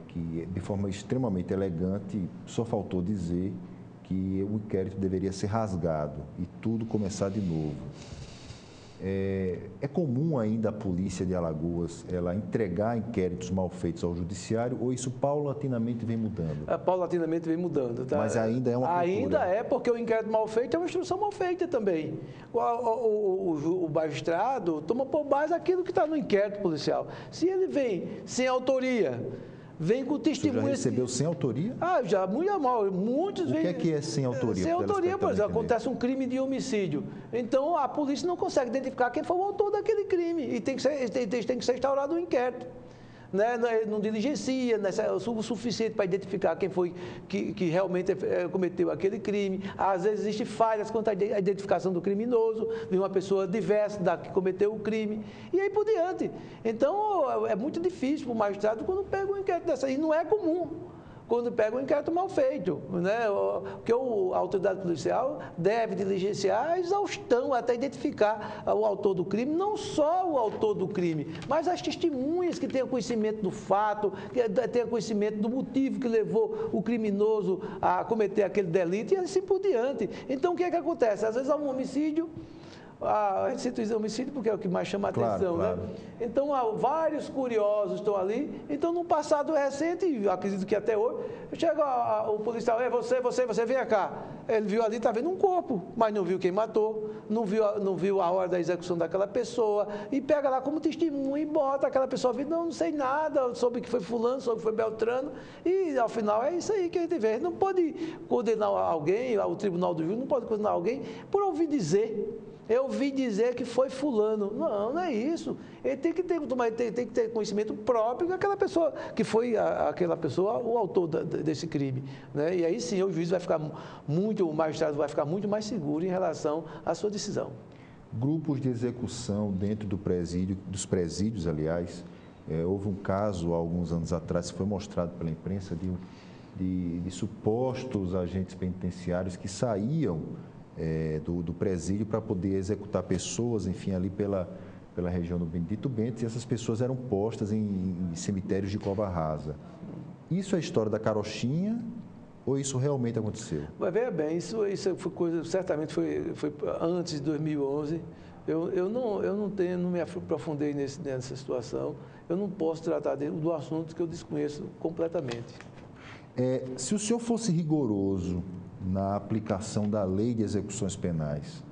que, de forma extremamente elegante, só faltou dizer que o inquérito deveria ser rasgado e tudo começar de novo. É comum ainda a polícia de Alagoas ela entregar inquéritos mal feitos ao judiciário ou isso paulatinamente vem mudando? Paulatinamente vem mudando. Tá? Mas ainda é uma cultura. Ainda é, porque o inquérito mal feito é uma instrução mal feita também. O magistrado toma por base aquilo que está no inquérito policial. Se ele vem sem autoria, vem com testemunhas... Você já recebeu sem autoria? Já, muito mal. Muitos vêm... O que é sem autoria? Sem autoria, por exemplo, acontece um crime de homicídio. Então, a polícia não consegue identificar quem foi o autor daquele crime e tem que ser instaurado um inquérito. Não diligencia, o suficiente para identificar quem foi que realmente cometeu aquele crime. Às vezes existem falhas quanto à identificação do criminoso, de uma pessoa diversa da que cometeu o crime, e aí por diante. Então, é muito difícil para o magistrado quando pega um inquérito dessa, e não é comum. Quando pega um inquérito mal feito, porque a autoridade policial deve diligenciar a exaustão até identificar o autor do crime, não só o autor do crime, mas as testemunhas que tenham conhecimento do fato, que tenham conhecimento do motivo que levou o criminoso a cometer aquele delito e assim por diante. Então, o que é que acontece? Às vezes há um homicídio, a gente cita o homicídio porque é o que mais chama a atenção, claro. né? Então, vários curiosos estão ali. Então, no passado recente, acredito que até hoje, chega o policial, você vem cá. Ele viu ali, está vendo um corpo, mas não viu quem matou, não viu a hora da execução daquela pessoa, e pega lá como testemunha e bota aquela pessoa, não sei nada, soube que foi fulano, soube que foi Beltrano, e ao final é isso aí que a gente vê. Não pode condenar alguém, o tribunal do júri não pode condenar alguém por ouvir dizer. Eu ouvi dizer que foi fulano. Não é isso. Ele tem que ter conhecimento próprio daquela pessoa, que foi aquela pessoa o autor desse crime. Né? E aí sim o juiz o magistrado vai ficar muito mais seguro em relação à sua decisão. Grupos de execução dentro dos presídios, aliás, houve um caso há alguns anos atrás que foi mostrado pela imprensa de supostos agentes penitenciários que saíam do presídio para poder executar pessoas, enfim, ali pela região do Benedito Bentes, e essas pessoas eram postas em cemitérios de cova rasa. Isso é a história da carochinha ou isso realmente aconteceu? Mas veja bem, isso foi coisa, certamente foi antes de 2011. Eu não me aprofundei nessa situação. Eu não posso tratar do assunto que eu desconheço completamente. Se o senhor fosse rigoroso na aplicação da lei de execuções penais,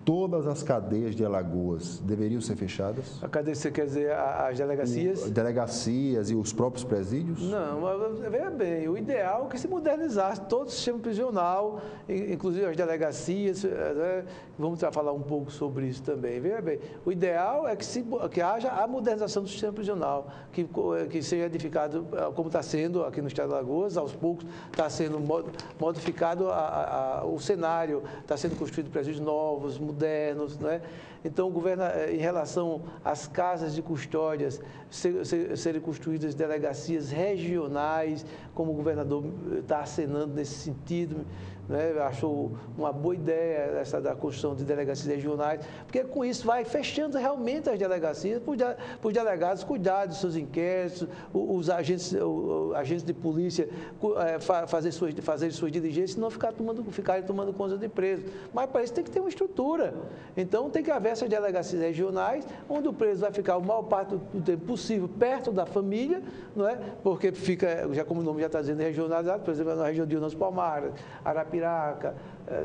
todas as cadeias de Alagoas deveriam ser fechadas? A cadeia, você quer dizer as delegacias? Delegacias e os próprios presídios? Não, mas veja bem, o ideal é que se modernizasse todo o sistema prisional, inclusive as delegacias, né? Vamos falar um pouco sobre isso também. Veja bem, o ideal é que haja a modernização do sistema prisional, que seja edificado, como está sendo aqui no estado de Alagoas, aos poucos está sendo modificado o cenário, está sendo construído presídios novos, modernos, né? Então, o governo, em relação às casas de custódias, serem construídas delegacias regionais, como o governador está acenando nesse sentido, né? Achou uma boa ideia essa da construção de delegacias regionais, porque com isso vai fechando realmente as delegacias para os delegados cuidarem dos seus inquéritos, os agentes de polícia fazer suas diligências e não ficarem tomando conta de presos. Mas para isso tem que ter uma estrutura. Então tem que haver essas delegacias regionais, onde o preso vai ficar a maior parte do tempo possível perto da família, não é? Porque fica, já como o nome já está dizendo, regionalizado, por exemplo, na região de Unas Palmares, Arapiraca,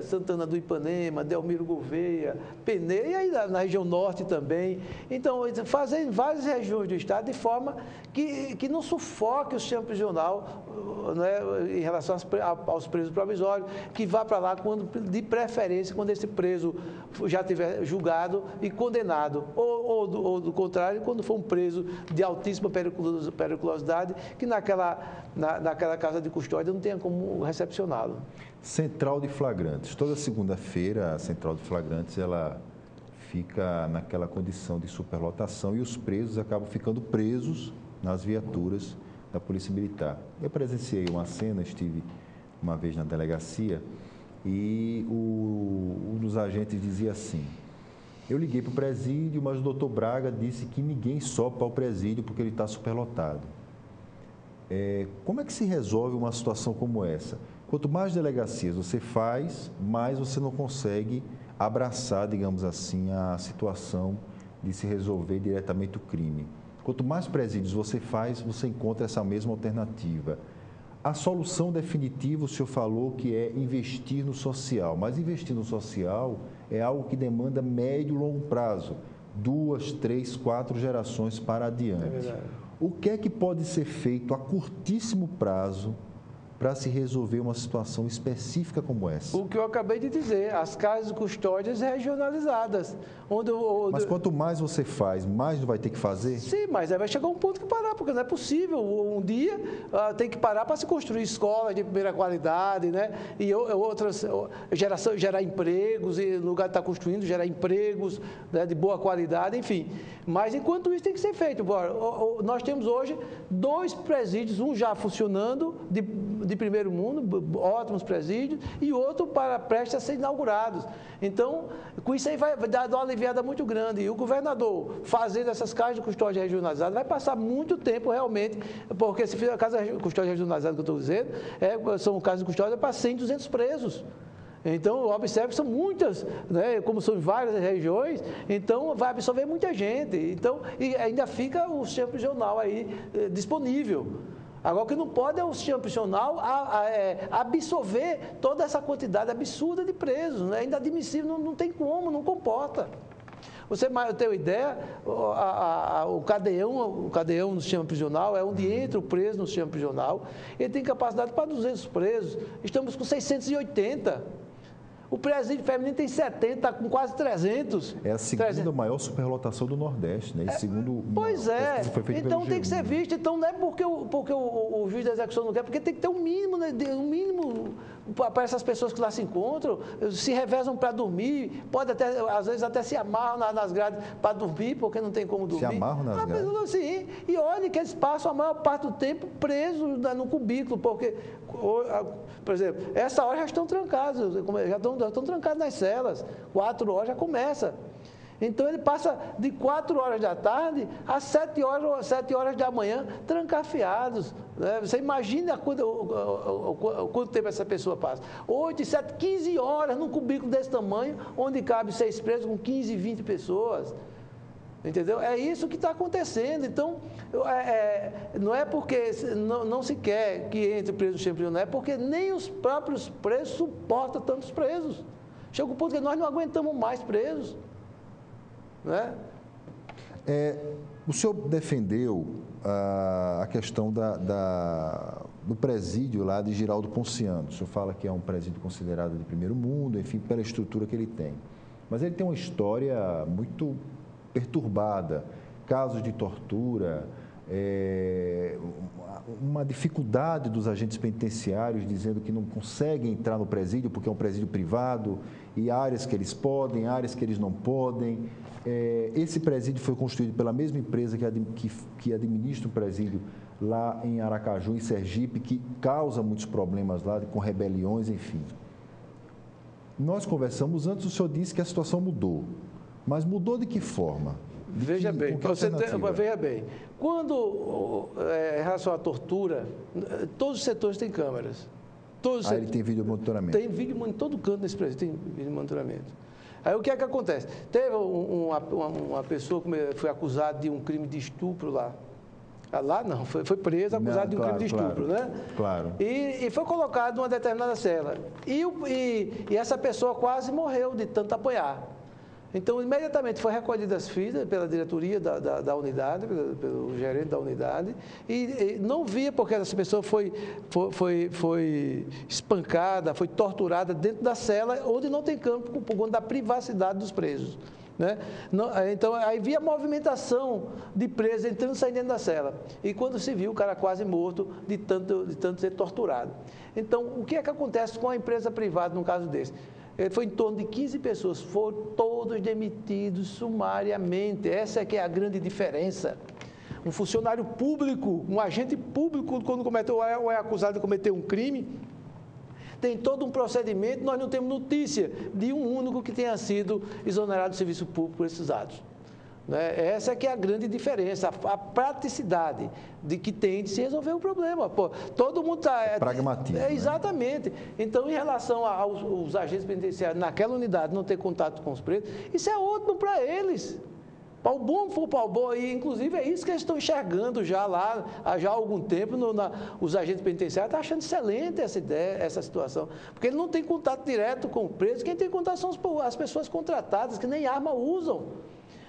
Santana do Ipanema, Delmiro Gouveia, Peneira, e aí na região norte também. Então, fazer em várias regiões do estado de forma que não sufoque o sistema prisional, né, em relação aos presos provisórios, que vá para lá de preferência quando esse preso já estiver julgado e condenado, ou do contrário, quando for um preso de altíssima periculosidade, que naquela casa de custódia não tenha como recepcioná-lo. Central de flagrantes. Toda segunda-feira, a Central de flagrantes, ela fica naquela condição de superlotação e os presos acabam ficando presos nas viaturas da Polícia Militar. Eu presenciei uma cena, estive uma vez na delegacia e um dos agentes dizia assim: eu liguei para o presídio, mas o doutor Braga disse que ninguém sobe para o presídio porque ele está superlotado. Como é que se resolve uma situação como essa? Quanto mais delegacias você faz, mais você não consegue abraçar, digamos assim, a situação de se resolver diretamente o crime. Quanto mais presídios você faz, você encontra essa mesma alternativa. A solução definitiva, o senhor falou que é investir no social, mas investir no social é algo que demanda médio e longo prazo, 2, 3, 4 gerações para adiante. É verdade. O que é que pode ser feito a curtíssimo prazo para se resolver uma situação específica como essa? O que eu acabei de dizer, as casas de custódias regionalizadas. Mas quanto mais você faz, mais vai ter que fazer? Sim, mas aí vai chegar um ponto que parar, porque não é possível. Um dia tem que parar para se construir escolas de primeira qualidade, né? E outras, gerar empregos, e no lugar de estar construindo, gerar empregos, né, de boa qualidade, enfim. Mas enquanto isso tem que ser feito. Nós temos hoje 2 presídios, um já funcionando, de primeiro mundo, ótimos presídios, e outro prestes a ser inaugurados. Então, com isso aí vai dar uma aliviada muito grande. E o governador, fazendo essas casas de custódia regionalizadas, vai passar muito tempo realmente, porque se fizer a casa de custódia regionalizada que eu estou dizendo, são casas de custódia para 100, 200 presos. Então, observe que são muitas, né, como são em várias regiões, então vai absorver muita gente. Então, e ainda fica o sistema prisional aí disponível. Agora, o que não pode é o sistema prisional absorver toda essa quantidade absurda de presos. Né? É inadmissível, não tem como, não comporta. Você tem uma ideia, o cadeão no sistema prisional é onde entra o preso no sistema prisional. Ele tem capacidade para 200 presos. Estamos com 680. O presídio feminino tem 70, está com quase 300. É a segunda maior superlotação do Nordeste, né? Pois é. Então tem que ser visto. Então não é porque o juiz da execução não quer, porque tem que ter um mínimo, né, para essas pessoas que lá se encontram, se revezam para dormir, pode até, às vezes até se amarram nas grades para dormir, porque não tem como dormir. Se amarram nas grades? Sim. E olha que eles passam a maior parte do tempo presos no cubículo, porque, por exemplo, essa hora já estão trancados, já estão trancados nas celas, 4 horas já começa. Então, ele passa de 4 horas da tarde a 7 horas da manhã trancafiados. Né? Você imagina quanto tempo essa pessoa passa. 8, 7, 15 horas num cubículo desse tamanho, onde cabe 6 presos com 15, 20 pessoas. Entendeu? É isso que está acontecendo. Então, não é porque não se quer que entre preso no sistema prisional, é porque nem os próprios presos suportam tantos presos. Chega um ponto que nós não aguentamos mais presos. Né? O senhor defendeu a questão do presídio lá de Giraldo Ponciano. O senhor fala que é um presídio considerado de primeiro mundo, enfim, pela estrutura que ele tem. Mas ele tem uma história muito perturbada, casos de tortura, uma dificuldade dos agentes penitenciários dizendo que não conseguem entrar no presídio porque é um presídio privado, e áreas que eles podem, áreas que eles não podem. Esse presídio foi construído pela mesma empresa que administra o presídio lá em Aracaju, em Sergipe, que causa muitos problemas lá, com rebeliões, enfim. Nós conversamos antes, o senhor disse que a situação mudou. Mas mudou de que forma? Veja bem, quando, em relação à tortura, todos os setores têm câmeras. Ele tem vídeo monitoramento? Tem vídeo em todo canto nesse presídio, tem vídeo monitoramento. Aí o que é que acontece? Teve uma pessoa que foi acusada de um crime de estupro lá. Lá não, foi preso, acusado de um crime de estupro, né? Claro. E foi colocado numa determinada cela. E essa pessoa quase morreu de tanto apanhar. Então, imediatamente foi recolhida as fitas pela diretoria da unidade, pelo gerente da unidade, e não via porque essa pessoa foi espancada, foi torturada dentro da cela, onde não tem campo por conta da privacidade dos presos. Né? Então, aí via movimentação de presos entrando e saindo dentro da cela. E quando se viu, o cara quase morto de tanto ser torturado. Então, o que é que acontece com a empresa privada num caso desse? Foi em torno de 15 pessoas, foram todos demitidos sumariamente. Essa é que é a grande diferença. Um funcionário público, um agente público, quando cometeu ou é acusado de cometer um crime, tem todo um procedimento, nós não temos notícia de um único que tenha sido exonerado do serviço público por esses atos. Né? Essa é que é a grande diferença, a praticidade de que tem de se resolver o problema. Pô, todo mundo está... pragmatismo. Exatamente. Né? Então, em relação aos agentes penitenciários naquela unidade não ter contato com os presos, isso é ótimo para eles. Pau bom for pau bom, e inclusive é isso que eles estão enxergando já lá, já há algum tempo, os agentes penitenciários estão achando excelente essa ideia, essa situação, porque ele não tem contato direto com o preso, quem tem contato são as pessoas contratadas, que nem arma usam.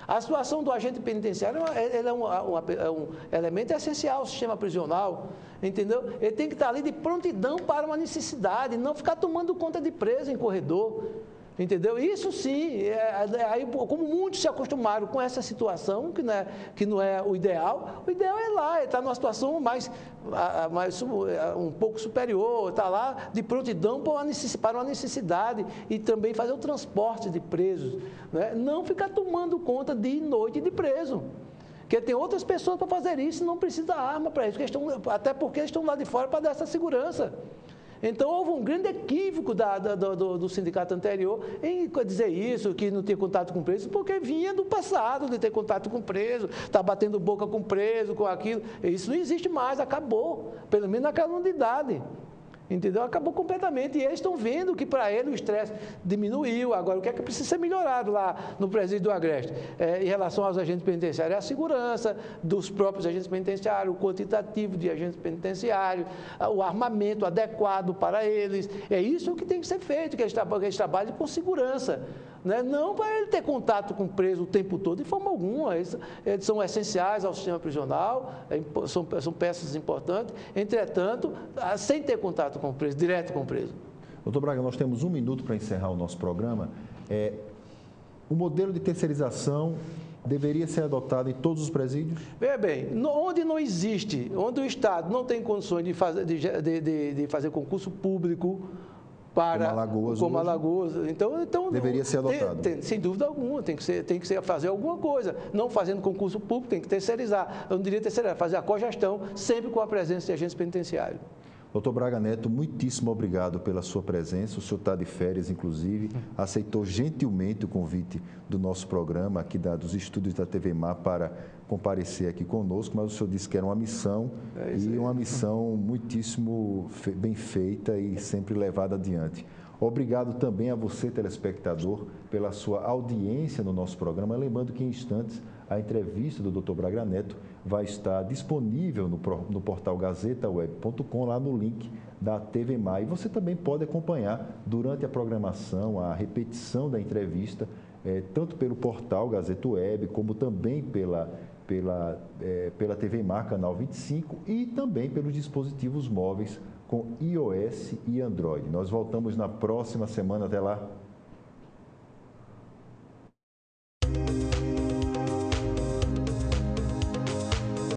A situação do agente penitenciário é um elemento essencial ao sistema prisional, entendeu? Ele tem que estar ali de prontidão para uma necessidade, não ficar tomando conta de preso em corredor. Entendeu? Isso sim, aí, como muitos se acostumaram com essa situação, que não é o ideal é lá, ele está numa situação um pouco superior, está lá de prontidão para uma necessidade e também fazer o transporte de presos, né? Não ficar tomando conta de noite de preso. Porque tem outras pessoas para fazer isso e não precisa da arma para isso, até porque eles estão lá de fora para dar essa segurança. Então, houve um grande equívoco do sindicato anterior em dizer isso, que não tinha contato com preso, porque vinha do passado de ter contato com preso, estar batendo boca com preso, com aquilo. Isso não existe mais, acabou, pelo menos naquela unidade. Entendeu? Acabou completamente. E eles estão vendo que para ele o estresse diminuiu. Agora, o que é que precisa ser melhorado lá no presídio do Agreste? Em relação aos agentes penitenciários, é a segurança dos próprios agentes penitenciários, o quantitativo de agentes penitenciários, o armamento adequado para eles. É isso que tem que ser feito, que eles trabalhem com segurança. Né? Não para ele ter contato com o preso o tempo todo, de forma alguma. Eles são essenciais ao sistema prisional, são peças importantes. Entretanto, sem ter contato com o preso, direto com o preso. Doutor Braga, nós temos 1 minuto para encerrar o nosso programa. O modelo de terceirização deveria ser adotado em todos os presídios? Veja bem, onde não existe, onde o Estado não tem condições de fazer concurso público, como Alagoas, então deveria ser adotado. Sem dúvida alguma, tem que fazer alguma coisa. Não fazendo concurso público, tem que terceirizar. Eu não diria terceirizar, fazer a cogestão, sempre com a presença de agentes penitenciários. Doutor Braga Neto, muitíssimo obrigado pela sua presença. O senhor está de férias, inclusive, aceitou gentilmente o convite do nosso programa, aqui dos estúdios da TV Mar, para comparecer aqui conosco, mas o senhor disse que era uma missão, uma missão muitíssimo bem feita e sempre levada adiante. Obrigado também a você, telespectador, pela sua audiência no nosso programa. Lembrando que em instantes a entrevista do Dr. Braga Neto vai estar disponível no portal gazetaweb.com, lá no link da TV Mar. E você também pode acompanhar durante a programação a repetição da entrevista, tanto pelo portal Gazeta Web, como também pela TV Mar, canal 25, e também pelos dispositivos móveis com iOS e Android. Nós voltamos na próxima semana. Até lá.